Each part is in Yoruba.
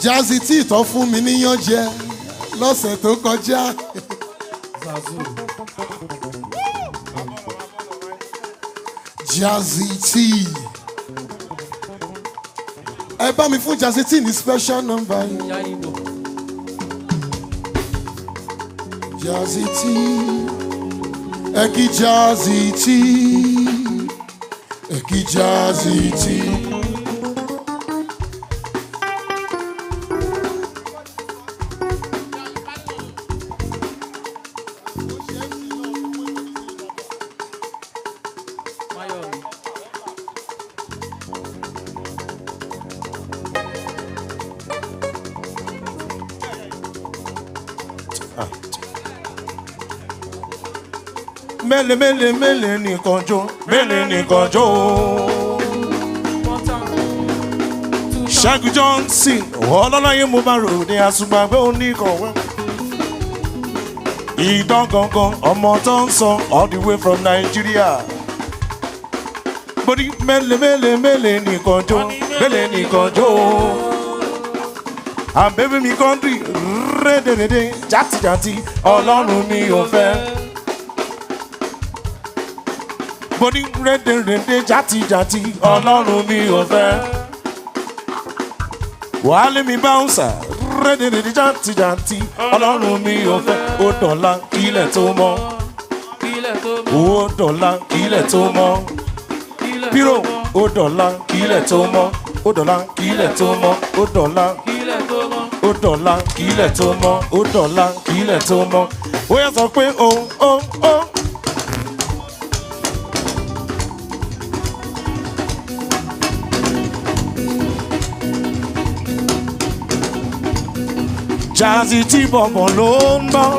Jazzy tí ìtọ́ fún mi níyàn jẹ lọ́sẹ̀ tó kọjá. Jazzy T. Ẹ bá mi fún Jazzy T ní special number yìí. Jazzy T. Ẹ kí Jazzy T. Ẹ kí Jazzy T. Mele mele mele nìkan jó, mele nìkan jó. Ṣẹ́gun Johnson, ọlọ́láyé mo bá ròde àsùngbàgbé oníkọ̀wé. Ìdán gangan, ọmọ tó ń sọ all the way from Nigeria. Body mele mele mele nìkan jó, mele nìkan jó. And baby mi country, rédèrèdè, játijàti, ọlọ́run mi ò fẹ́. Body rédèrèdè, játijàti, ọlọ́run mi ò fẹ́. Wàhálì mi bouncer, rédèrèdè, játijàti, ọlọ́run mi ò fẹ́. Ó dọ̀la kílẹ̀ tó mọ́. Ó dọ̀la kílẹ̀ tó mọ́. Pírò, ó dọ̀la kílẹ̀ tó mọ́. Ó dọ̀la kílẹ̀ tó mọ́. Ó dọ̀la ó dọ̀la kílẹ̀ tó mọ́. Ó dọ̀la kílẹ̀ tó mọ́. Ó yẹ sọ pé ó. Jazzy tí bọ̀bọ̀ ló ń bọ̀.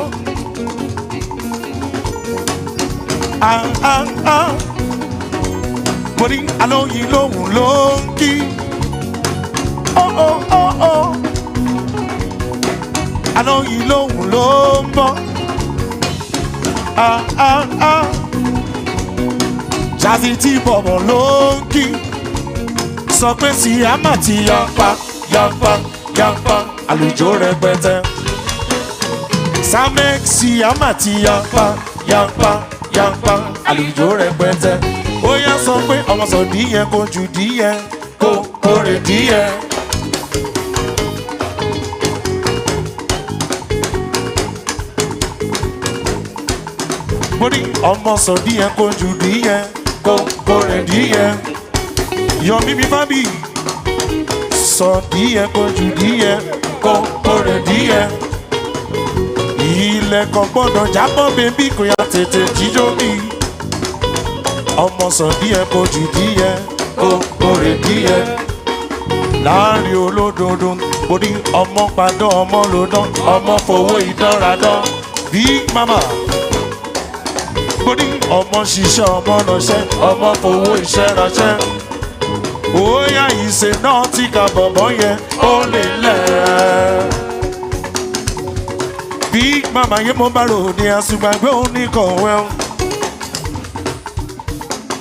Mo ní alóyin lóhùn ló ń kí. Alóyin lóhùn ló ń bọ̀. Jazzy tí bọ̀bọ̀ ló ń kí. Sọ pé Siyama ti yapa àlùjọ rẹpẹtẹ. Samek Siyama ti yapa àlùjọ rẹpẹtẹ. Ó yá sọ pé ọmọ sọ díyẹn kò jù díyẹn kò kórè díyẹn. Mo ní ọmọ sọ díyẹn kò jù díyẹn kò kórè díyẹn. Yọ̀mí mi má bì. Sọ díẹ̀ kò jù díẹ̀ kò kórè díẹ̀. Ilẹ̀ kan gbọ́dọ̀ jábọ́ bébí kò yá tètè jíjó mi. Ọmọ sọ díẹ̀ kò jù díẹ̀ kò kórè díẹ̀. Láàrin olódodo mo ní ọmọ padà ọmọ lòdán ọmọ fowó ìdánradán. Big Mama mo ní ọmọ ṣiṣẹ́ ọmọ ránṣẹ́ ọmọ fowó iṣẹ́ ránṣẹ́. Oya ìṣe náà tí ka bọ̀bọ̀ yẹn ó lè lẹ̀. Big Mama yẹn mo bá ròde àsùngbàgbé oníkọ̀wé.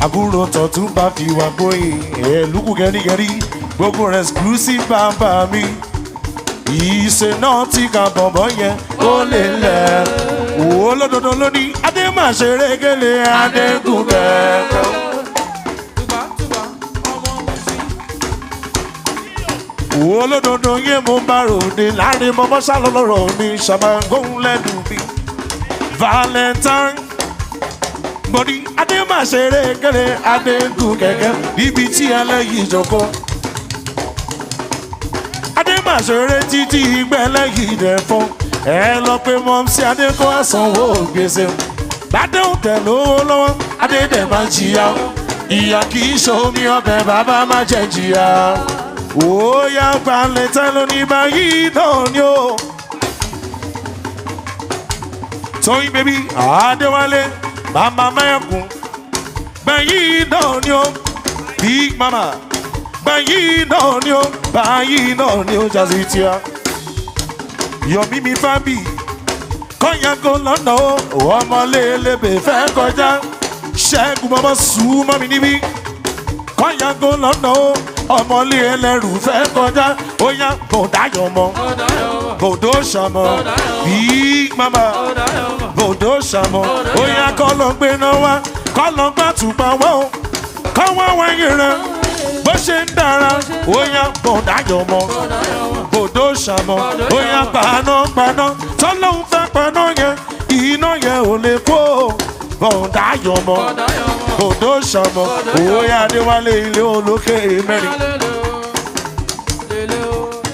Àbúrò tọ̀tún bá fi wà gbóyè ẹ̀lúkù gẹ́rígẹ́rí gbogbo exclusive bàbá mi. Ìṣe náà tí ka bọ̀bọ̀ yẹn ó lè lẹ̀. Olódodo ló ní Adé máa ṣeré gélé Adégún kẹ̀kẹ́. Olódodo yẹn mo bá ròde láàrin mọ́mọ́ ṣàlọ́lọ́rọ̀ mi ṣàmàgóhùn lẹ́nu mi. Valentine bọ́dí Adé máa ṣeré kéré Adégún kẹ̀kẹ́ níbi tí ẹlẹ́yìí jókòó. Adé máa ṣeré títí ìgbẹ́ ẹlẹ́yìí dẹ̀ fọ́. Ẹ lọ pé mọ́mísí Adé kó àsanwó gbèsè. Bàdé ò tẹ̀ lówó lọ́wọ́ Adé dẹ̀ máa jìyà. Ìyà kì í ṣomi ọbẹ̀ bàbá máa jẹ jìyà. Oya Valentine ló ní báyìí náà ni ó. Tóyìn bébí Adéwálé Mama Mẹ́kùn báyìí náà ni ó. Big Mama báyìí náà ni ó. Báyìí náà ni ó Jazzy tíá. Yọ̀mí mi fábì kọ́nyàgó lọ́nà ó. Ọmọlélébè fẹ́ kọjá. Ṣẹ́gun mọ́mọ́ sùn mọ́ mi níbí. Kọ́nyàgó lọ́nà ó. ọmọlé ẹlẹ́rù fẹ́ kọjá ó yá bòdáyọ̀ mọ́ bòdó ṣàmọ́ big mama bòdó ṣàmọ́ ó yá kọ́ lọ gbé náà wá kọ́ lọ gbà tùpà wọ́n o kọ́ wọ́n wáyé rẹ̀ bó ṣe ń dára ó yá bòdáyọ̀ mọ́ bòdó ṣàmọ́ ó yá paná tọ́lọ́hún fẹ́ paná yẹn iná yẹn ò lè kó bòdáyọ̀ mọ́ bòdó ṣàmọ́ ó yá Adéwálé ilé olókè mẹ́rin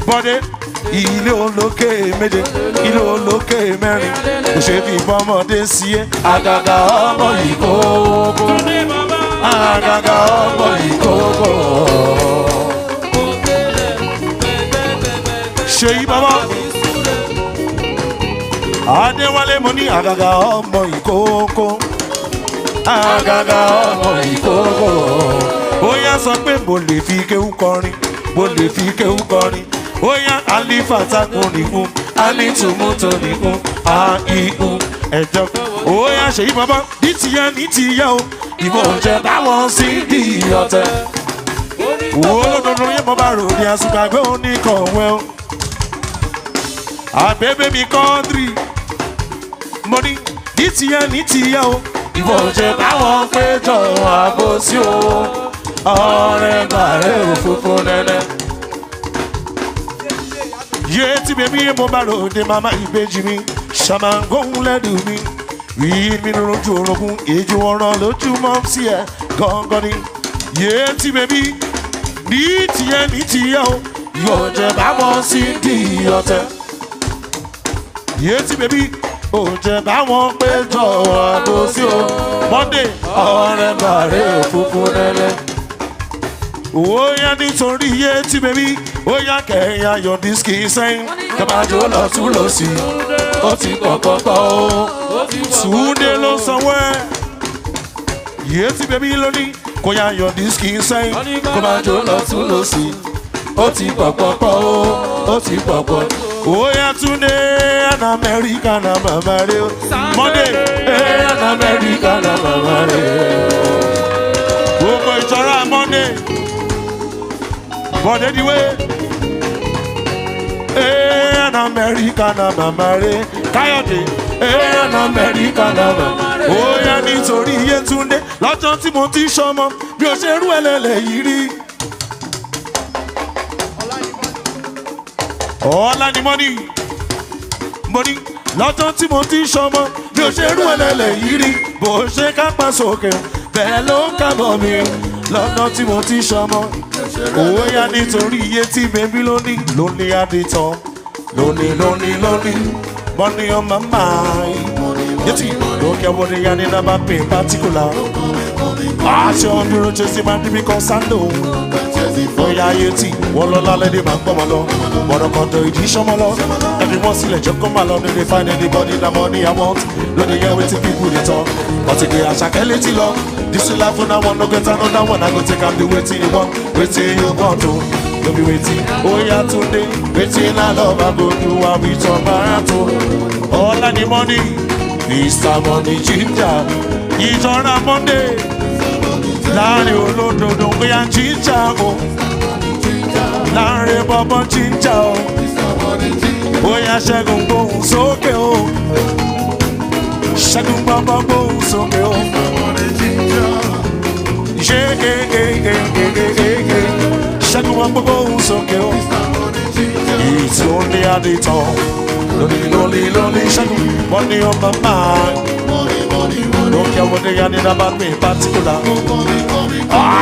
bọ́dé ilé olókè méje ilé olókè mẹ́rin kò ṣe fi bọ́mọdé sí ẹ́ àgàgà ọmọ yìí kókó àgàgà ọmọ yìí kókó. Ṣèyí bàbá Adéwálé mo ní àgàgà ọmọ yìí kókó àgàgà ọmọ yìí kókó. Ó yá sọ pé mo lè fi kéwú kọrin mo lè fi kéwú kọrin. Ó yá alifata kún nìkún alítùmútò nìkún àìkún ẹ̀jọ̀. Ó yá Ṣèyí bàbá ní tìyẹ ní tìyẹ o ìbò jẹ báwọn sí di ọ̀tẹ̀. Wo lódodo yẹn mo bá rò ní àsùnkágbé oníkọ̀wé o. Àbẹ̀bẹ̀ mi kọ́ńtírì mo ní ní tìyẹ o ìbò jẹ báwọn péjọ àbòsí o ọ̀rẹ́ bàrẹ́ òfófó nẹ́nẹ́. Yé tí bèbí mo bá ròde màmá ìbejì mi ṣàmàngóhùn lẹ́dù mi rí mi lójú orogún èjì ọ̀ràn lójúmọ́ sí ẹ̀ gángan ni. Yé tí bèbí ní tìyẹ o yóò jẹ báwọn sí di ọ̀tẹ̀. Yé tí bèbí ò jẹ báwọn péjọ àbòsí o Monday ọ̀rẹ́ bàrẹ́ òfófó nẹ́lẹ́. Ó yá nítorí yé tí bèbí ó yá kẹ̀yìn ayọ̀ dísìkì sẹ́yìn kẹ́bàjọ́ lọ tún lọ sí ó ti pọ̀pọ̀pọ̀ o Túndé ló sanwó ẹ̀. Yé tí bèbí lónìí kó yá ayọ̀ dísìkì sẹ́yìn kẹ́bàjọ́ lọ tún lọ sí ó ti pọ̀pọ̀pọ̀ o ó ti pọ̀pọ̀. Ó yá Túndé an Amẹ́ríkà na màmá rẹ̀ o Monday an Amẹ́ríkà na màmá rẹ̀ o. Gbogbo ìjọra Monday bọ́dé diwé an Amẹ́ríkà na màmá rẹ̀ Káyọ̀dé an Amẹ́ríkà na màmá rẹ̀. Ó yá nítorí Yétúndé lọ́jọ́ tí mo ti ṣọmọ bí o ṣe rú ẹlẹ́lẹ̀ yìí rí. Ọlá ni mọ́nì lọ́jọ́ tí mo ti ṣọmọ bí o ṣe rú ẹlẹ́lẹ̀ yìí rí bó ṣe kápá sókè bẹ́ẹ̀ ló ń kábọ̀ mi lọ́jọ́ tí mo ti ṣọmọ. Ó yá nítorí iye tí bèbí lónìí àdìtàn lónìí money on my mind. Yeti don't care what they are in about pay particular. Aṣọ ọdúró chesi máa ń dín bí kan sáńdò. Bóyá Yeti wọ́n lọ lálẹ́ dé máa ń gbọ́ wọn lọ. Bọ̀dọ̀ kan tó ìdí sọ́mọ lọ. Every one sílẹ̀ jẹ́ kó máa lọ ní they find anybody na money I want. Lóde yẹ wetin people dey talk. Ọtí gbé Àṣàkẹ́ létí lọ. This life una one no get another one I go take am do wetin you want o. No be wetin Oya Túndé wetin I love I go do am with your marathon. Ọlá ni money Mr. Money Ginger ìjọra Monday láàrin olódodo bóyá Ginger o láàrin bọ́bọ́ Ginger o bóyá Ṣẹ́gun gbóhùn sókè o Ṣẹ́gun bọ́bọ́ gbóhùn sókè o Ṣẹ́gun bọ́bọ́ gbóhùn sókè o it's only at the top lonely Ṣẹ́gun money on my mind. Don't care what they are in about me in particular.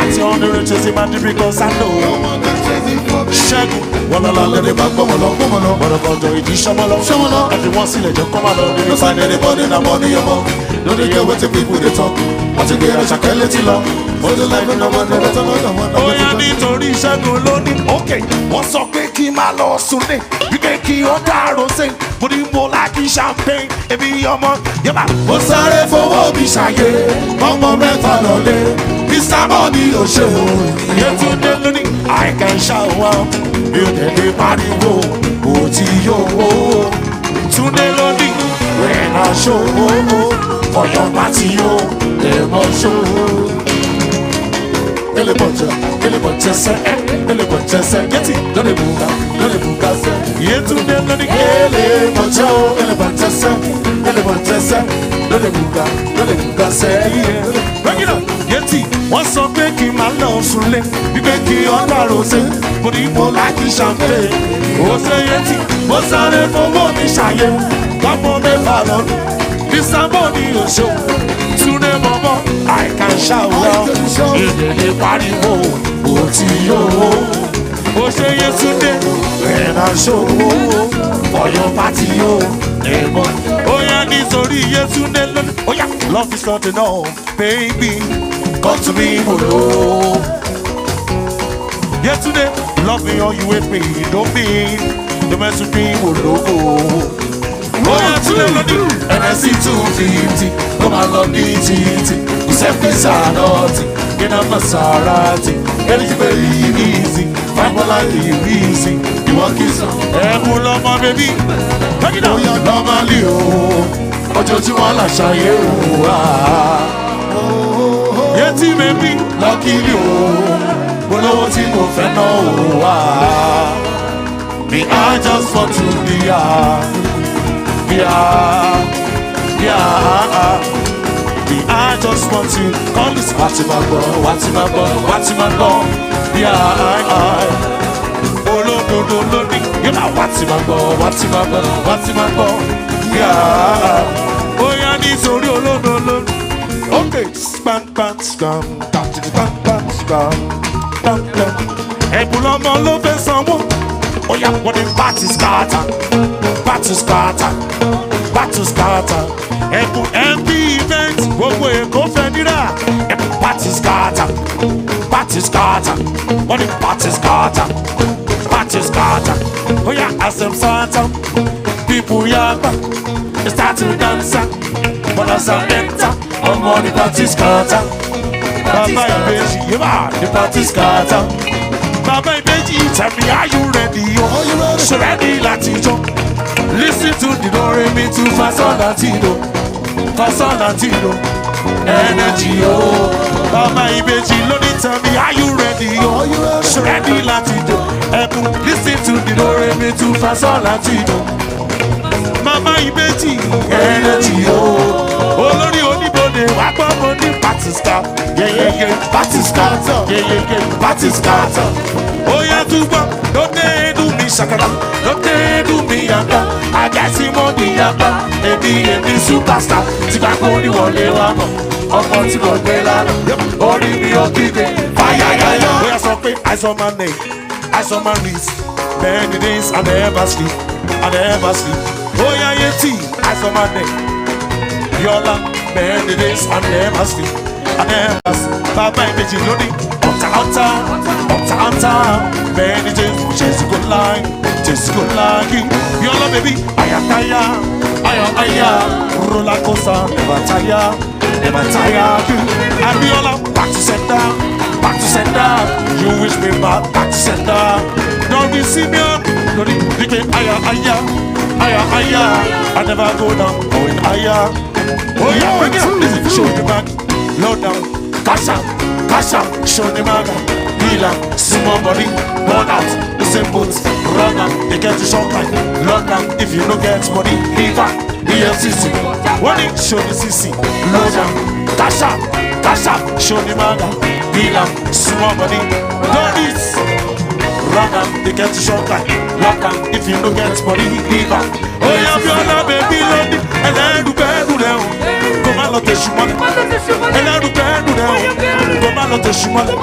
It's on the riches in my because I know. Ṣẹ́gun wọ́n lọ́la lẹ́rẹ́ bá gbọ́mọ lọ. Bọ̀dọ̀ kọjọ ìdí ṣọmọ lọ. Everyone sílẹ̀ jẹ́ kọ́mọ lọ. They don't find anybody na money ọmọ. No dey hear wetin people dey talk. Wọ́n ti gbé Àṣàkẹ́ létí lọ. Ojú láì fi náwó ní ọ̀dọ̀ náà. Ó yá nítorí Ṣẹ́gun lónìí. Okay, wọ́n sọ pé kí n máa lọ súnlé. Wípé kí ó dárò sí. Mo ní mo like champagne. Èmi ọmọ yẹ́bà. Mo sáré fowó mi ṣàyè. Ọmọ mẹ́fà lọ́lé. Mr. Money ò ṣe o. Yétúndé lónìí. I can shout out. Mi ò tẹ̀lé pariwo. Kò tí yóò wó. Túndé lónìí. When I show for your party, yo, they must show. ele bochese, yeti, dole buga se. Yetunde lodi ele bochese, dole buga se. Bring it up, yeti. Wọ́n sọ pé kí n máa lọ sunlé, wípé kí ọ̀dà rose, mo ní mo láti champagne. Ó ṣe yẹtì, mo sáré fowó mi ṣàyẹ̀, lọ́mọ mẹ́fà lọ́dún, ìsàmọ́ ní oṣù, túnde mọ́mọ́, I can shout out, ìdèlè pariwo, ó ti yóò. Ó ṣe Yétúndé, ẹ̀rọ ṣòwò, ọ̀yọ́ pàtì yóò, ẹ̀mọ́. Ó yá nítorí Yétúndé lónìí, ó yá, love is not enough, baby. Come to me, hello. Yesterday, love me or you hate me, don't be the mess with me, hello. Oh, yesterday, NSC 250, come on, love me, TT. You said this are naughty, get a Maserati, and it's very easy. Find my life, easy. You want kiss her? Hey, who love my baby? Take it out. Oh, yeah, normally, oh, just you want to show you. Yeti baby, lucky you. Bolo ti mo fẹ́ náà wá. Me I just want to be Me I just want to call this Watimago. Bolo do lodi. You know Watimago. Oh yeah, nítorí olódo. Okay, spam. Ẹ̀bùn ọmọ ló fẹ́ sanwó. Ó yá wọ́n ní party scatter. Ẹ̀bùn MP event gbogbo Èkó fẹ́ nírà. Ẹ̀bùn party scatter. Wọ́n ní party scatter. Ó yá as dem scatter. People yagba. They start to dance. But as I enter. I'm on the party scatter. Baba Ibeji, the party scatter. Baba Ibeji, tell me, are you ready? So ready, Latino. Listen to the do-re-mi to Fason Latino. Energy, oh. Baba Ibeji, tell me, are you ready? So ready, Latino. Listen to the do-re-mi to Fason Latino. Mama Ibeji, energy, oh. Olórí oníbodè wá gbọ́ mo ní party scatter. Party scatter. Ó yá túbọ̀ lóde dùn mí ṣàkàrà lóde dùn mí yàgbá àgẹ́sí mo ní yàgbá èmi superstar tí gbàgbọ́ oníwọlé wa mọ̀ ọmọ tí kò gbé lánàá orí mi ò kígbe fàyàyàyà. Ó yá sọ pé I saw my name, I saw my wrist, many days I never sleep. Ó yá Yeti, I saw my name. Yola, many days I never sleep. Baba Ibeji lóní ọ̀tá. Many days Jesse go line. Yola baby, aya. Roller coaster, never tire. Abiola, back to sender. You wish me back to sender. Don't be Simeon, lóní wípé aya. I never go down, going higher. Oh yeah, bring it up, listen, show the back, low down, cash out, show the mag, heal up, small body, burn out, the same boots, run out, they get to shock like, lock down, if you don't get money, leave out, EFCC, one it, show the CC, low down, cash out, show the mag, heal up, small body, don't it, run out, they get to shock like, lock down, if you don't get money, leave out. Oh yeah, Biola baby lady, ẹlẹ́rù bẹ́ẹ̀rù rẹ̀ o, kò má lọ tẹ̀sù mọ́lẹ̀. Ẹlẹ́rù bẹ́ẹ̀rù rẹ̀ o, kò má lọ tẹ̀sù mọ́lẹ̀.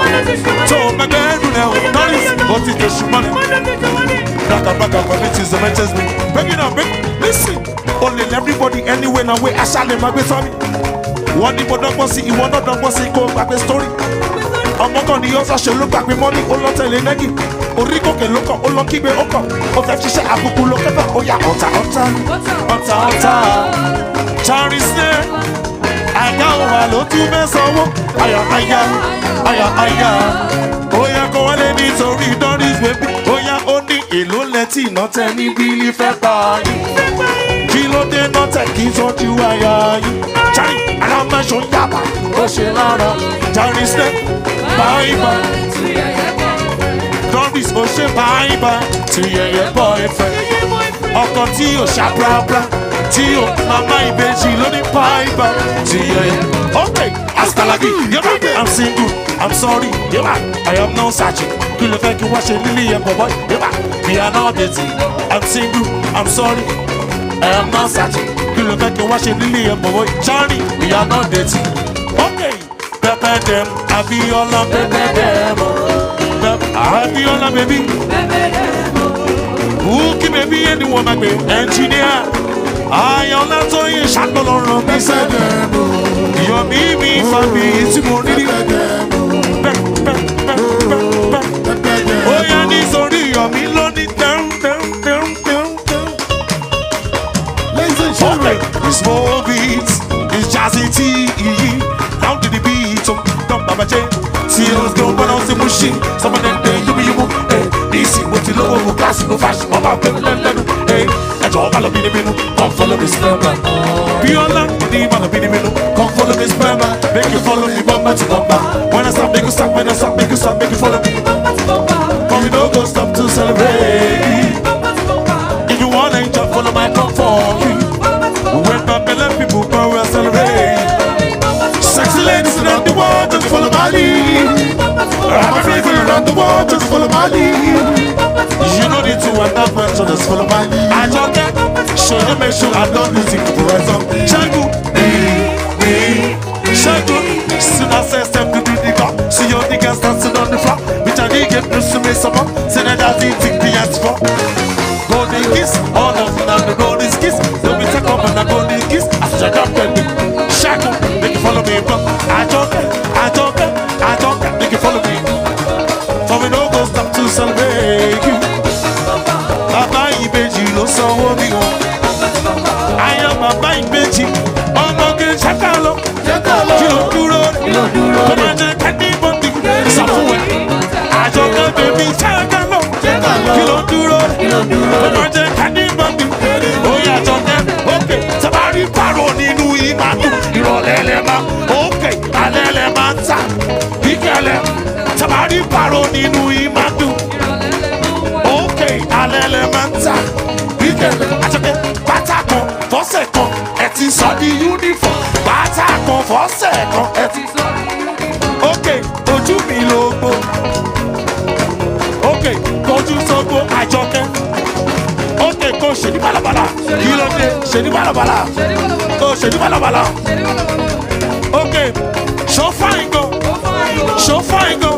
Tó o mẹ́gbẹ́ẹ̀rù rẹ̀ o, Doris, ó ti tẹ̀sù mọ́lẹ̀. Braka communities of HSB, bring it up, listen. Only everybody anywhere na way, aṣálẹ̀ máa gbé sọ́mi. Wọ́n ní mo dọ́gbọ́n sí, ìwọ náà dọ́gbọ́n sí, kó o gbàgbé story. Ọmọ kan ni yóò ṣàṣẹ ló gbàgbé mọ́ni, ó lọ tẹ̀lé nẹ́gì. Orí gòkè ló kàn, ó lọ kígbe ó kàn. Ó fẹ́ ṣiṣẹ́ àbùkù ló kẹfà, ó yá ọ̀tá. Charisne, àga òwà ló tún fẹ́ sanwó. Aya. Ó yá kó wọlé nítorí Doris baby. Ó yá ó ní èló lẹ́tì iná tẹ ní bílí fẹ́ bá yín kí ló dé náà tẹ kí tọ́jú àyà yín jari alámẹ́sọ̀ ń yàbá ó ṣe lára jari snake báyìí Doris ó ṣe báyìí tí yẹyẹ boyfriend ọkọ tí ò ṣàprápra tí ò mama ìbejì ló ní báyìí tí yẹyẹ okay askalagi yaba I'm single I'm sorry yaba I am not searching kí ló fẹ́ kí wá ṣe lílé yẹn bọ̀bọ̀ yaba we are not dating I'm single I'm sorry I am not searching kí ló fẹ́ kí wá ṣe lílé yẹn bọ̀bọ̀ sorry we are not dating okay pepper dem Abiola pepper dem Abiola baby Wookie baby anyone like me engineer Ayọ̀lá tó yẹ ṣàgbọ́lọ́rọ̀ bí sẹ́dẹ̀ Yọ̀mí mi fàmì tí mo rí rí ó yá nítorí Yọ̀mí lóní down. Okay, it's small beats, it's jazzy tea down to the beat, so don't baba J. See us go but on the machine, some of them they you hey, this is what you know, who class no fashion, mama hey, that's all I'll be the menu, come follow this number. Biola, the man be the menu, come follow this number, make you follow me bumper to bumper. When I stop, make you stop, when I stop, make you stop, make you follow me. Come we don't go stop to celebrate. If you want to enjoy, follow my comfort. When my belly people go, we'll celebrate. Sexy ladies around the world, just follow my lead. I'm a favorite around the world, just follow my lead. You don't need to understand, so just follow my lead. I don't get, show you make sure I don't lose it for rise up. Shagu, Shagu, soon I say step to do the car. See your niggas dancing on the floor. Which I need get to me some up. Say that I didn't think the ass for. Golden kiss, all of them the golden kiss. Don't be take up on the golden kiss. I said I'm ready. Shagu, make you follow me, bro. I don't get, make you follow me. For we don't go stop to celebrate you. Baba Ibeji lo sanwó mi o. I am Baba Ibeji. Ọmọge ṣàkàlọ́. Kí ló dúró rẹ̀? Kó má jẹ́ kẹ́ni bọ́ndì. Sọ fún ẹ. Àjọkẹ́ bèbí ṣàkàlọ́. Kí ló dúró rẹ̀? Kó má jẹ́ kẹ́ni bọ́ndì. Oyè àjọkẹ́ òkè sábàrí pàrọ̀ nínú ìmàdù. Ìrọ̀lẹ́ lẹ máa òkè alẹ́ lẹ máa ta. Ìkẹlẹ̀ sábàrí pàrọ̀ nínú ìmàdù. Òkè alẹ́ lẹ máa ta. Ìkẹlẹ̀ àjọkẹ́ bàtà kan fọ́sẹ̀ kan ẹ ti sọ di uniform. Bàtà kan fọ́sẹ̀ kan ẹ ti sọ di uniform. Òkè ojú mi ló gbó. Òkè kojú sógbó àjọkẹ́. Òkè kò ṣe ní balabala. Kí ló dé? Ṣe ní balabala. Kò ṣe ní balabala. Òkè ṣó fáìn gan. Ṣó fáìn gan.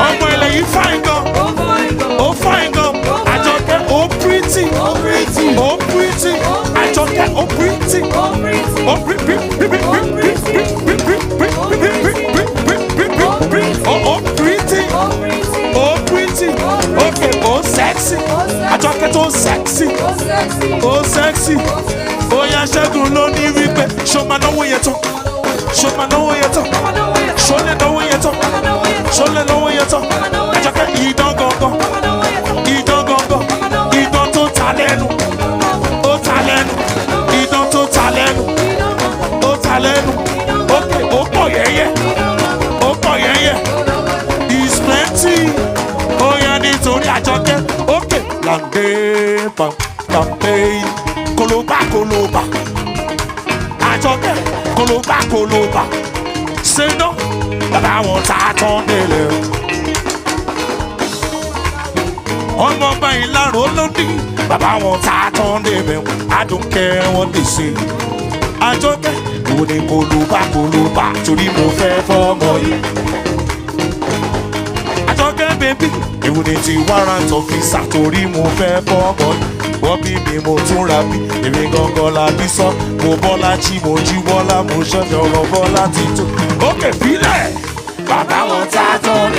Ọmọ ilẹ̀ yìí fáìn gan. Ó fáìn gan. Àjọkẹ́ ó pretty. Ó pretty. Àjọkẹ́ ó pretty. Ó pretty. Ó pretty. Okay, ó sexy. Àjọkẹ́ tó sexy. Ó sexy. Ó yá Ṣẹ́gun ló ní wípé ṣó máa náwó yẹn tán. Ṣó máa náwó yẹn tán. Ṣó lè náwó yẹn tán. Ṣó lè náwó yẹn tán. Àjọkẹ́ ìdán gangan. Ìdán gangan. Ìdán tó ta lẹ́nu. Ó ta lẹ́nu. Ìdán tó ta lẹ́nu. Ó ta lẹ́nu. Ókè ó pọ̀ yẹ́yẹ́. Ó pọ̀ yẹ́yẹ́. Is plenty. Ó yá nítorí Àjọkẹ́. Ókè làǹdé pàǹpé. Koloba. Àjọkẹ́ koloba. Ṣé náà bàbá wọn ta tán délẹ̀. Ọmọ ọba ìlàró ló ní bàbá wọn ta tán débẹ̀. Adùnkẹ́ wọn lè ṣe. Àjọkẹ́ ìwọ ni koloba torí mo fẹ́ fọ́mọ yìí. Àjọkẹ́ bèbí ìwọ ni ti warrant officer torí mo fẹ́ fọ́mọ yìí. Wọ́n bí mi mo tún ra bí èmi gangan la bí sọ. Mo bọ́lá jí mo jí bọ́lá mo ṣẹ́fẹ̀ ọ̀rọ̀ bọ́lá ti tó. Ókè fílẹ̀ bàbá wọn ta tán.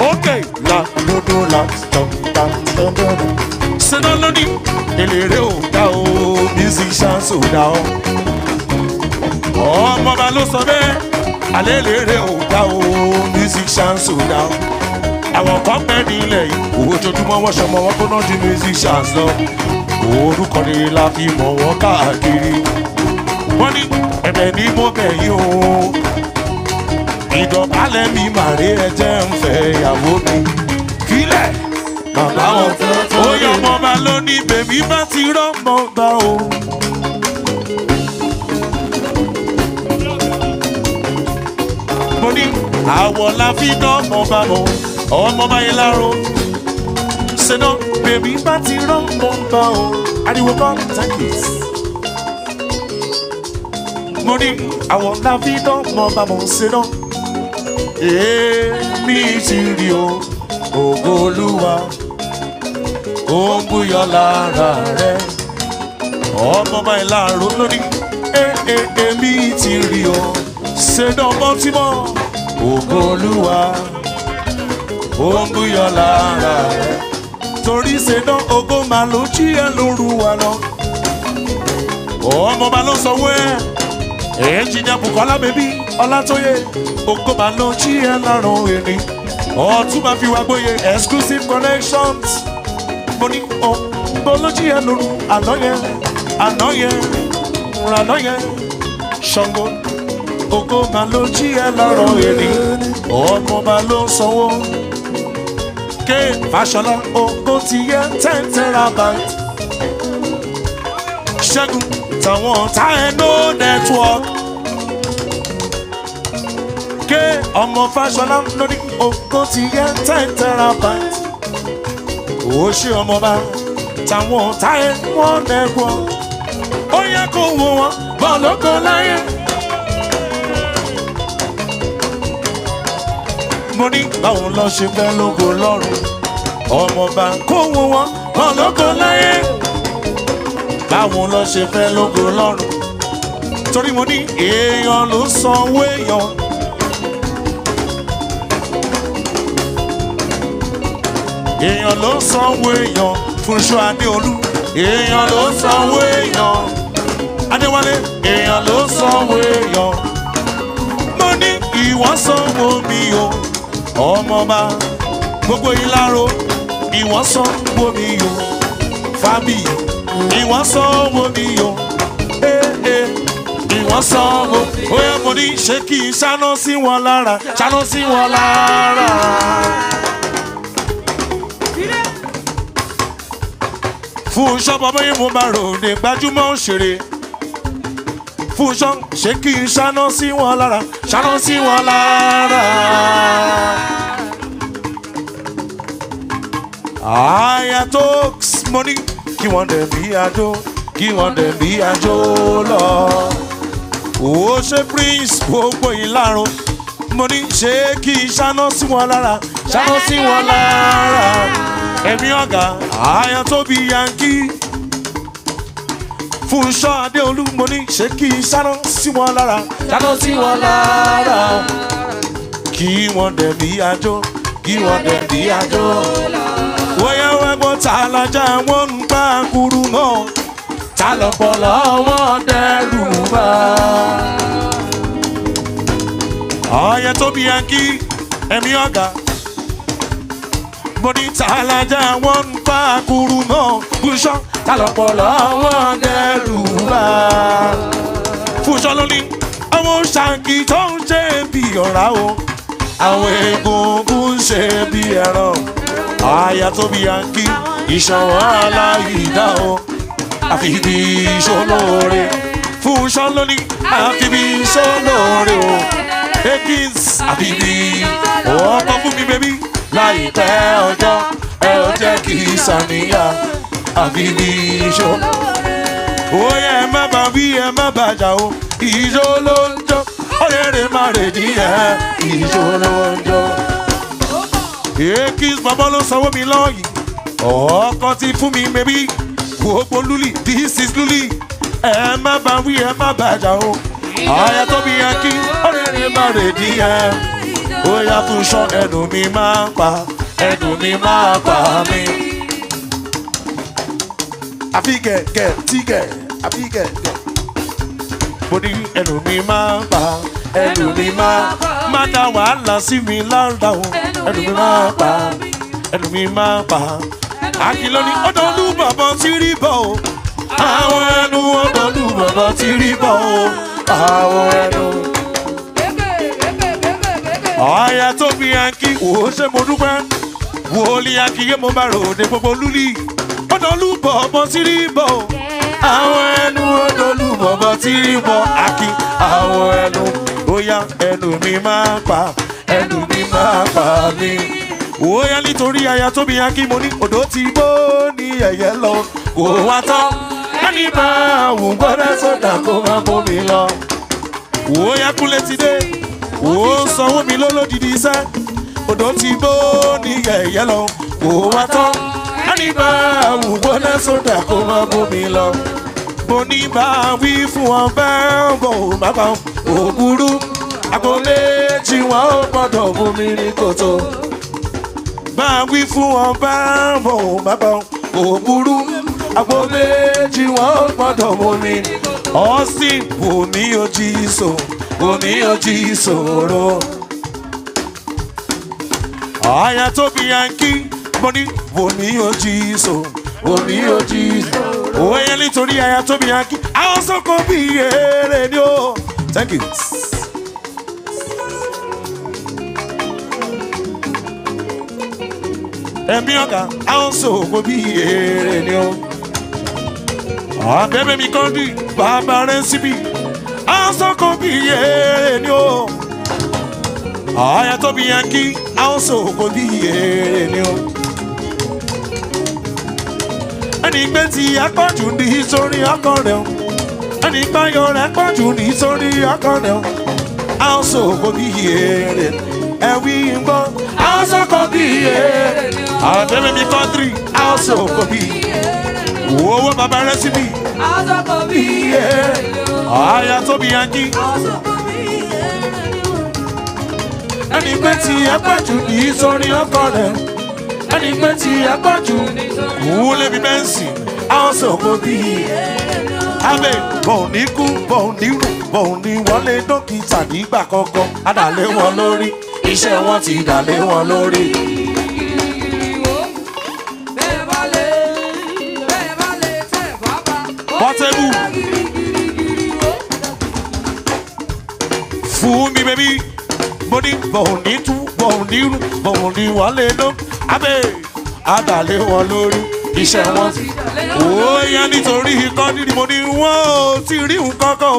Ókè la dodo la tán. Ṣéná lónìí eléré ò dá o musicians ò dá o. Ọmọọba ló sọ bẹ́ẹ̀ alẹ́ eléré ò dá o musicians ò dá o. àwọn kan pẹ́ nílẹ̀ yìí ojoojúmọ́ wọ́n ṣọmọ wọn tó náà di musicians lọ orúkọ rere la fi mọ̀ wọ́n káàkiri wọ́n ní ẹ̀bẹ̀ ní mo bẹ̀ yín o ìdọ̀bálẹ̀ mi màrí ẹ̀jẹ̀ ń fẹ́ ìyàwó mi kílẹ̀ bàbá wọn ó yọ ọmọ ọba lónìí bèbí bá ti rọ́mọ gbà o. mo ní àwọ̀ la fi dán ọmọba mọ́ ọmọba yẹn láró ṣẹ̀dá bèbí bá ti rán ọmọba o ariwo kan tankis. mo ní àwọ̀ la fi dán ọmọba mọ́ ṣẹ̀dá èmi ti rí o ògo Olúwa ó ń búyọ lára rẹ ọmọba yẹn láró lórí èmi ti rí o ṣẹ̀dá ọmọ tí mọ́ ògo Olúwa ó ń búyọ lára rẹ torí ṣẹ̀dá ògo máa ló jí ẹ lóru wa lọ ọmọba ló sọ wẹ́ ẹ̀ẹ́njìnìà Bùkọ́lá bèbí Ọlátóyè ògo máa ló jí ẹ lárùn èrè ọtún máa fi wá gbóyè exclusive connections mo ní ògo ló jí ẹ lóru àná yẹn Ṣàngó ògo máa ló jí ẹ lọ́rọ̀ èrè ọmọọba ló sanwó ké Fáṣọlá ògo ti yẹ 10 terabyte Ṣẹ́gun tàwọn ọ̀tá ẹ̀ no network ké ọmọ Fáṣọlá lórí ògo ti yẹ 10 terabyte ó ṣe ọmọọba tàwọn ọ̀tá ẹ̀ wọ́n network ó yẹ kó wo wọn bọ́ lóko láyé. mo ní báwo lọ ṣe fẹ́ lógo lọ́rùn ọmọọba kó wo wọn bọ́ lóko láyé. báwo lọ ṣe fẹ́ lógo lọ́rùn torí mo ní èèyàn ló sanwó èèyàn. èèyàn ló sanwó èèyàn Fúnṣọ́ Adéolú èèyàn ló sanwó èèyàn Adéwálé èèyàn ló sanwó èèyàn. mo ní ìwọ sanwó mi o ọmọọba gbogbo Ìláró ìwọ sanwó mi o Fábí ìwọ sanwó mi o ìwọ sanwó ó yẹ mo ní ṣé kí n ṣáná sí wọn lára ṣáná sí wọn lára. Fúnṣọ́ bàbá yìí mo bá ròde gbajúmọ̀ òṣèré Fúnṣọ́ ṣé kí n ṣáná sí wọn lára ṣáná sí wọn lára. Àyà tó mo ní kí wọ́n dẹ̀ bí àjò kí wọ́n dẹ̀ bí àjò lọ. Ó ṣe Prince gbogbo Ìláró mo ní ṣé kí n ṣáná sí wọn lára ṣáná sí wọn lára. Ẹ̀mí ọ̀gá àyà tó bí Yankee Fúnṣọ́ Adéolú mo ní ṣé kí n ṣáná sí wọn lára ṣáná sí wọn lára. Kí wọ́n dẹ̀ bí àjò kí wọ́n dẹ̀ bí àjò. Wọ́yá wẹ́gbọ́n ta lájà wọ́n ń gbá kúrú náà ta lọ́pọ̀lọ́ wọ́n dẹ́rù bá. Àyà tó bí Yankee ẹ̀mí ọ̀gá mo ní tàlájà wọn ń bá kúrú náà Fúnṣọ́ tàlọ́pọ̀lọ́ wọn dẹ́rù bá. Fúnṣọ́ ló ní àwọn ṣàǹkì tó ń ṣe bí ọ̀rá o àwọn egungun ń ṣe bí ẹran. Àyà tó bí Yankee ìṣọ̀wọ́ aláìdá o àfi bí ìṣolóore. Fúnṣọ́ ló ní àfi bí ìṣolóore o Ekins àfi bí ọkọ̀ fún mi bébí láìpẹ́ ọjọ́ ẹ ò jẹ́ kí sàníyà àfi bí ìṣó. Ó yẹ ẹ má bà wí ẹ má bàjá o ìṣó ló ń jó ọ̀rẹ́rẹ́ má rèdí ẹ ìṣó ló ń jó. Ekins bàbá ló sanwó mi lọ́yìn ọkọ̀ ti fún mi bébí gbogbo lúlì this is lúlì ẹ má bà wí ẹ má bàjá o àyà tó bí Yankee ọ̀rẹ́rẹ́ má rèdí ẹ. Ó yá Fúnṣọ́ ẹnu mi máa pa ẹnu mi máa pa mi. Àfi gẹ̀gẹ̀ tí gẹ̀ àfi gẹ̀gẹ̀. Mo ní ẹnu mi máa pa ẹnu mi má dá wàhálà sí mi lára o ẹnu mi má pa ẹnu mi má pa àkìlọ́ ni ọ̀dọ̀ olúbọ̀bọ̀ ti rí bọ̀ o àwọn ẹnu ọ̀dọ̀ olúbọ̀bọ̀ ti rí bọ̀ o àwọn ẹnu. ọ̀yà tó fi yankí wò ó ṣe mo dúpẹ́ wò ó lè yankí yé mo bá ròde gbogbo lúlì ọ̀dọ̀ olúbọ̀bọ̀ ti rí bọ̀ o àwọn ẹnu ọ̀dọ̀ olúbọ̀bọ̀ ti rí bọ̀ àkì àwọn ẹnu ó yá ẹnu mi máa pa ẹnu mi máa pa mi. ó yá nítorí aya tó bí yankí mo ní odò ti bó ní ẹ̀yẹ lọ kò wá tán ẹni máa wù gbọ́dọ̀ sọ́dà kó máa bómi lọ. ó yá kúlẹ̀ ti dé ó sanwó mi lólódìdí iṣẹ́ odò ti bó ní ẹ̀yẹ lọ kò wá tán ẹni máa wù gbọ́dọ̀ sọ́dà kó máa bómi lọ. mo ní bá wí fún ọ bẹ́ẹ̀ bò má bá òbúrú agbolé tí wọn ó gbọ́dọ̀ bomi ní kòtò. bá wí fún ọ bẹ́ẹ̀ bò má bá òbúrú agbolé tí wọn ó gbọ́dọ̀ bomi ní kòtò. ọ̀sìn òní ojú ìṣò òní ojú ìṣòro. àyà tó bí yankí mo ní òní ojú ìṣò òní ojú ìṣòro. òye nítorí àyà tó bí yankí àwọn sọ́kò bí èrè ni ó. Thank you. Ẹ̀mí ọ̀gá àwọn sọ̀kò bí èrè ni ó. Àbẹ̀bẹ̀ mi kan dì bàbá rẹ̀ síbi àwọn sọ̀kò bí èrè ni ó. Àyà tó bí yankí àwọn sọ̀kò bí èrè ni ó. Ẹni gbé tí apájù ní sórí ọkọ rẹ̀ o. Ẹni gbáyọ̀ rẹ̀ pọ̀jù ní sórí ọkọ rẹ̀ o. Àwọn sọ̀kò bí èrè ẹ̀wí ń gbọ́. Àwọn sọ̀kò bí èrè àbẹ̀bẹ̀ mi kọ́ńtírì àwọn sọ̀kò bí owó bàbá rẹ̀ síbi. Àwọn sọ̀kò bí èrè àyà tó bí yankí. Ẹni gbé tí apájù ní sórí ọkọ rẹ̀ ẹni gbé tí apájù wúlé bí bẹ́ǹsì àwọn sọ̀kò bí abẹ́ bọ̀ọ̀ ní kú bọ̀ọ̀ ní rù bọ̀ọ̀ ní wọlé dókítà nígbà kankan adàlẹ́ wọn lórí iṣẹ́ wọn ti dàlẹ́ wọn lórí. Pọ́tẹ́bù fún mi bẹ́bí mo ní bọ̀ọ̀ ní tú bọ̀ọ̀ ní rù bọ̀ọ̀ ní wọlé dókítà abẹ́ adàlẹ́ wọn lórí iṣẹ́ wọn ti óyá nítorí ikọ́ nídìí mo ní wọ́n ò tí rí nǹkan kan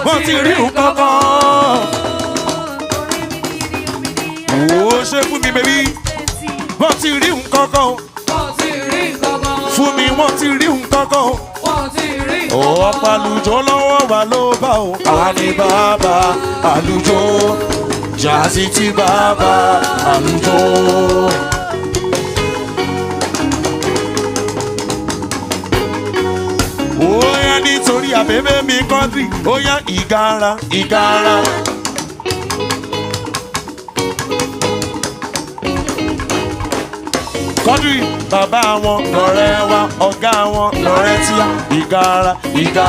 wọ́n ti rí nǹkan kan. ó ṣe fún mi bèbí wọ́n ti rí nǹkan kan fún mi wọ́n ti rí nǹkan kan. ọ̀pọ̀ àlùjọ lọ́wọ́ wa ló bá o àwa ní bàbá àlùjọ jàzí tí bàbá àlùjọ. Oya nítorí àbẹ̀bẹ̀ mi kọ́ńtì, oya ìgara, ìgara. Kọ́ńtì bàbá wọn lọ́rẹ́ wa, ọ̀gá wọn lọ́rẹ́ tíá. Ìgara, ìga,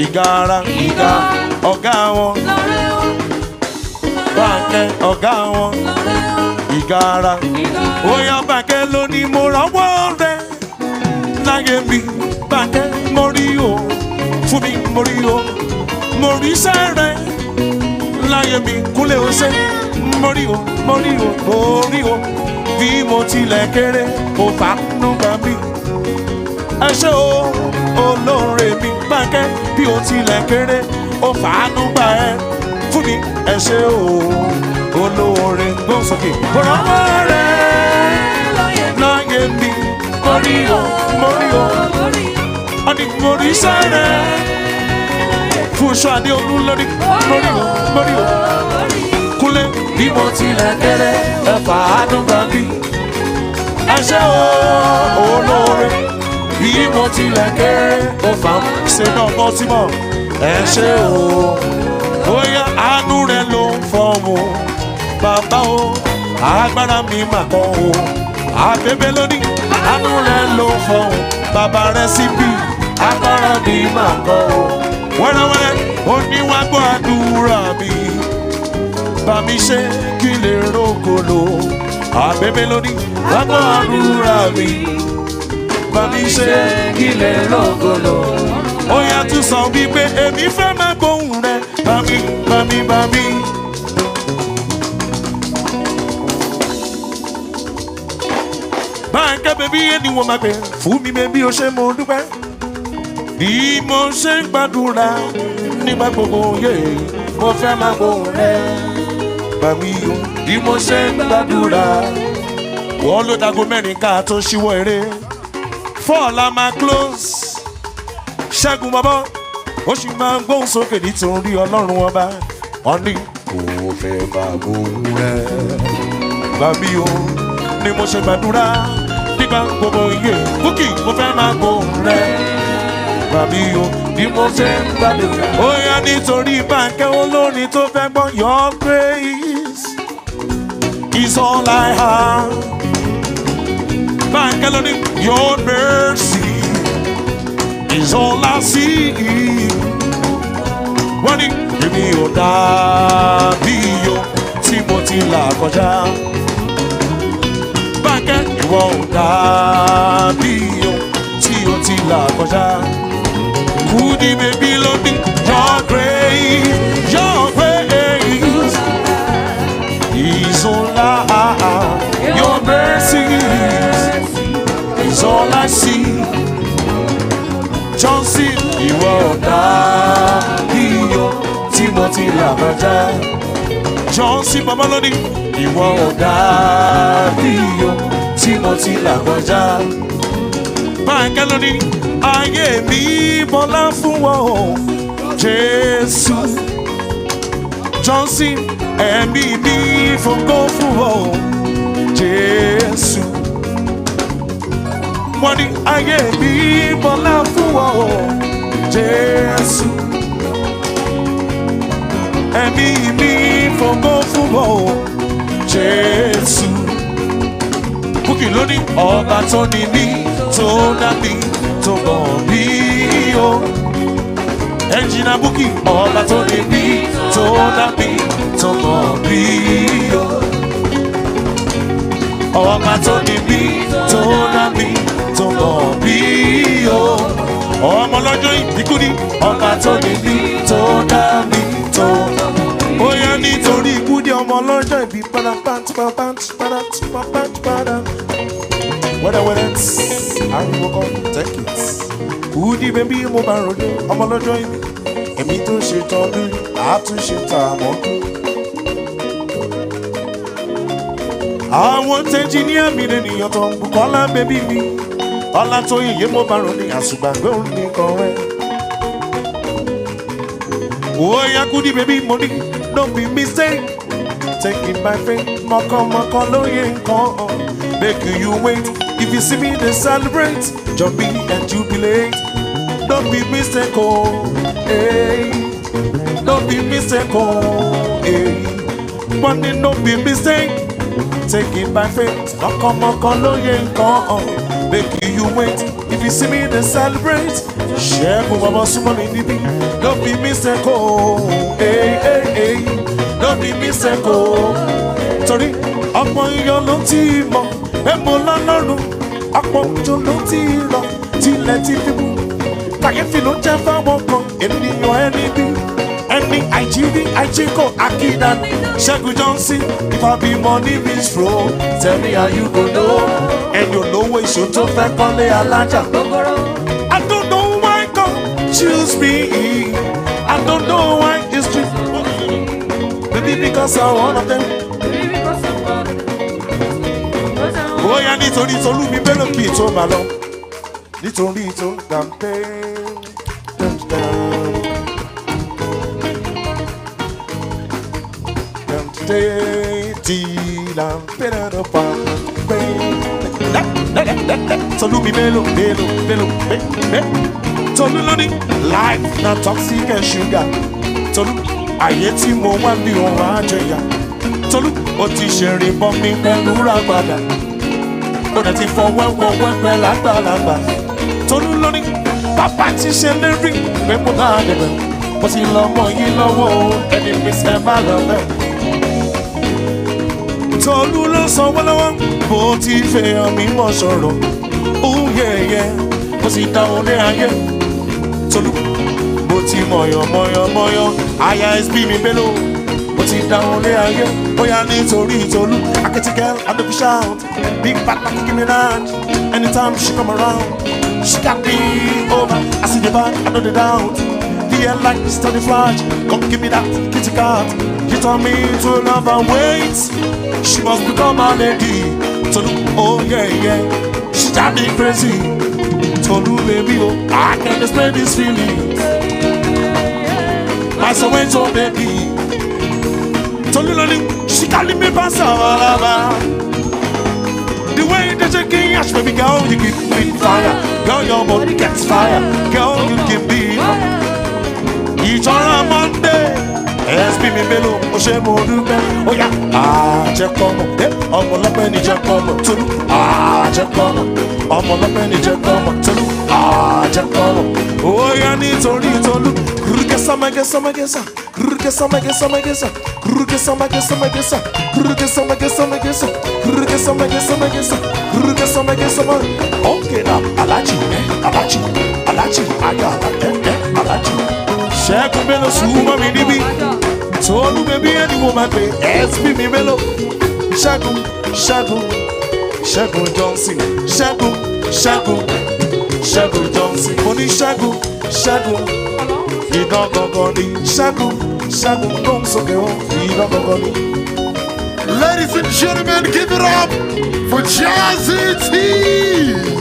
ìgara, ìga, ọ̀gá wọn. Báńkẹ́ ọ̀gá wọn. Ìgara. Oya Báńkẹ́ ló ní mo rọ́wọ́ rẹ̀ láyé mi. Báńkẹ́ mo rí o fún mi mo rí o mo rí sẹ́rẹ̀ láyé mi Kúnlé o ṣe mo rí o mo rí o mo rí o bí mo tilẹ̀ kéré mo fàánú gbà mí. Ẹ ṣé o olóore mi Báńkẹ́ bí o tilẹ̀ kéré o fàánú gbà ẹ́ fún mi. Ẹ ṣé o olóore gbọ́n sókè. Bọ̀rọ̀mọ́ rẹ̀ láyé mi mo rí o mo rí o ọdí mórí sẹ́rẹ̀ fún ṣọ́ adé olú lórí mórí o Kúnlé bí mo tilẹ̀ kéré ẹ̀fà àdúgbà bí. Ẹ ṣé o olóore bí mo tilẹ̀ kéré ẹ̀fà ṣe náà mọ́ sí mọ́. Ẹ ṣé o bóyá àánú rẹ ló ń fọ́ọ̀mù bàbá o agbára mi mà kọ́ o àbẹ̀bẹ̀ lónìí àánú rẹ ló ń fọ́ọ̀mù bàbá rẹ síbí agbára mi máa kọ́ o. Wẹ́rẹ́wẹ́rẹ́ ó ní wá gbọ́ àdúrà mi bá mi ṣe kí lè rókòlò àbẹ̀bẹ̀ lónìí lágbọ́ àdúrà mi bá mi ṣe kí lè rókòlò. Ó yá tún sọ wípé èmi fẹ́ máa gbóhùn rẹ bá mi bá mi bá mi. Báńkẹ́ bèbí ẹni wọ́n máa pè fún mi bèbí o ṣe mo dúpẹ́. Bí mo ṣe ń gbàdúrà nígbà gbogbo yé mo fẹ́ máa gbóhùn rẹ bá mi o. Bí mo ṣe ń gbàdúrà wọ́n ló dago mẹ́rin ká tó ṣíwọ́ eré. 4 la máa close. Ṣẹ́gun bàbá ó sì máa ń gbóhùn sókè nítorí Ọlọ́run ọba. Wọ́n ní kò fẹ́ máa gbóhùn rẹ bá mi o. Ni mo ṣe gbàdúrà nígbà gbogbo iye Bukky mo fẹ́ máa gbóhùn rẹ bàbí o. Bí mo ṣe ń gbàdúrà ó yá nítorí Báńkẹ́ olórin tó fẹ́ gbọ́ your grace is all I have. Báńkẹ́ lóní your mercy is all I see. Wọ́n ní èmi ò dàbí o tí mo ti là kọjá. Báńkẹ́ ìwọ ò dàbí o tí o ti là kọjá. Kudi bèbí ló ní your grace is all I have. Your mercy is all I see. Johnson ìwọ ò dàbí o tí mo ti là kọjá. Johnson bàbá ló ní ìwọ ò dàbí o tí mo ti là kọjá. Báńkẹ́ ló ní ayé mi bọ́lá fún wọn o Jésù. Johnson ẹ̀mí mi fògo fún wọn o Jésù. Wọ́n ní ayé mi bọ́lá fún wọn o Jésù. Ẹ̀mí mi fògo fún wọn o Jésù. Bukky ló ní ọba tó ní mí tó dá mi tó mọ̀ mí o. Ẹnjìnà Bukky ọba tó ní mí tó dá mi tó mọ̀ mí o. Ọba tó ní mí tó dá mi tó mọ̀ mí o. Ọmọ lọ́jọ́ ìbíkú ní ọba tó ní mí tó dá mi tó mọ̀ mí o. Ó yá nítorí ikú dé ọmọ lọ́jọ́ ìbí padà pàǹtí padà. Wẹ́rẹ́wẹ́rẹ́ ariwo kan take it. Kudi bèbí mo bá ròde ọmọ lọ́jọ́ ìbí èmi tó ṣe tán lórí àtúnṣe tá a mọ̀ kú. Àwọn tẹ́ńjìníà mi lènìyàn tó ń Bùkọ́lá bèbí mi ọlá tó yìnyín mo bá ròde àṣùgbàgbé òun nìkan rẹ̀. Ó yá Kudi bèbí mo ní don't be mistake take it by faith mọ̀kànmọ̀kàn lóye nǹkan make you wait. If you see me, they celebrate, jump in and jubilate. Don't be mistake, oh, hey. Don't be mistake, oh, hey. One day, don't be mistake. Take it by faith. Come on, make you wait. If you see me, they celebrate. Share with our small baby. Don't be mistake, oh, hey, hey, hey. Don't be mistake, oh. Sorry, I'm on your long team. Ẹ̀mọ́ lọ́lọ́run ọ̀pọ̀ òjò ló ti rọ̀ tilẹ̀ ti fi mú. Kàyéfì ló jẹ́ fáwọn kan ènìyàn ẹni bí ẹni àìjírí àìjíkò àkìdánù. Ṣẹ́gun Johnson if I be money means flow tell me how you go know. Ẹni olówó ìṣó tó fẹ́ kọ́lé alájà. I don't know why God choose me. I don't know why it's true. Maybe because I'm one of them. Ó yá nítorí tolú mi bẹ́ẹ̀ ló kì í tó máa lọ nítorí tó dàmpé. Tolú mi bẹ́ẹ̀ Tolú ló ní life na toxic and sugar. Tolú ayé tí mo wá bí òun á jẹyà. Tolú ó ti ṣèrè bọ́ mi pẹ̀lú ràgbàdà. Ó dẹ̀ ti fọwọ́ pẹ́ lágbàlagbà. Tolú ló ní bàbá ti ṣe lérí pé mo bá dẹ̀bẹ̀. Mo ti lọ mọ yín lọ́wọ́ ẹni mi sẹ́ bá lọ bẹ́ẹ̀. Tolu ló sanwó lọ́wọ́ bó ti fẹ́ àmì mọ̀ sọ̀rọ̀. Oh yeah yeah, bó ti dá olé ayé. Tolu bó ti mọ̀yọ̀ aya SB mi bello. Bó ti dá olé ayé. Bóyá nítorí Tolu, Akẹ́tì girl I no be shout. Big bad like Nicki Minaj. Anytime she come around, she got me over. I see the bad, I know the doubt. The air like the study flash. Come give me that kitty cat. You turn me to love and wait. She must become a lady. Tolu, oh yeah yeah, she drive me crazy. Tolu baby, oh I can't explain this feeling. My Soweto baby. Tolu loli, she calling me Passalaba. The way that you can ask baby girl, you give me fire. Girl, your body gets fire. Girl, you give me fire. Each on a Monday, SB mi bello, o ṣe mo dúpẹ́. Ó yá, àjẹkọ́mọ, ọmọ ọlọ́pẹ́ ní jẹkọ́mọ, Tolu. Àjẹkọ́mọ, ọmọ ọlọ́pẹ́ ní jẹkọ́mọ, Tolu. Àjẹkọ́mọ, ó yá nítorí Tolu. Gesa magesa, gesa magesa, gesa magesa. Okay now, Alaji, aya, Alaji. Ṣẹ́gun Bello súnmọ́ mi níbí. Tolu baby ẹni mo máa pè SB mi Bello. Ṣẹ́gun Johnson. Ṣẹ́gun Johnson. Mo ní Ṣẹ́gun. Ìdán gangan ni Ṣẹ́gun ló ń sókè wọn. Ìdán gangan ni. Ladies and gentlemen, give it up for Jazzy T.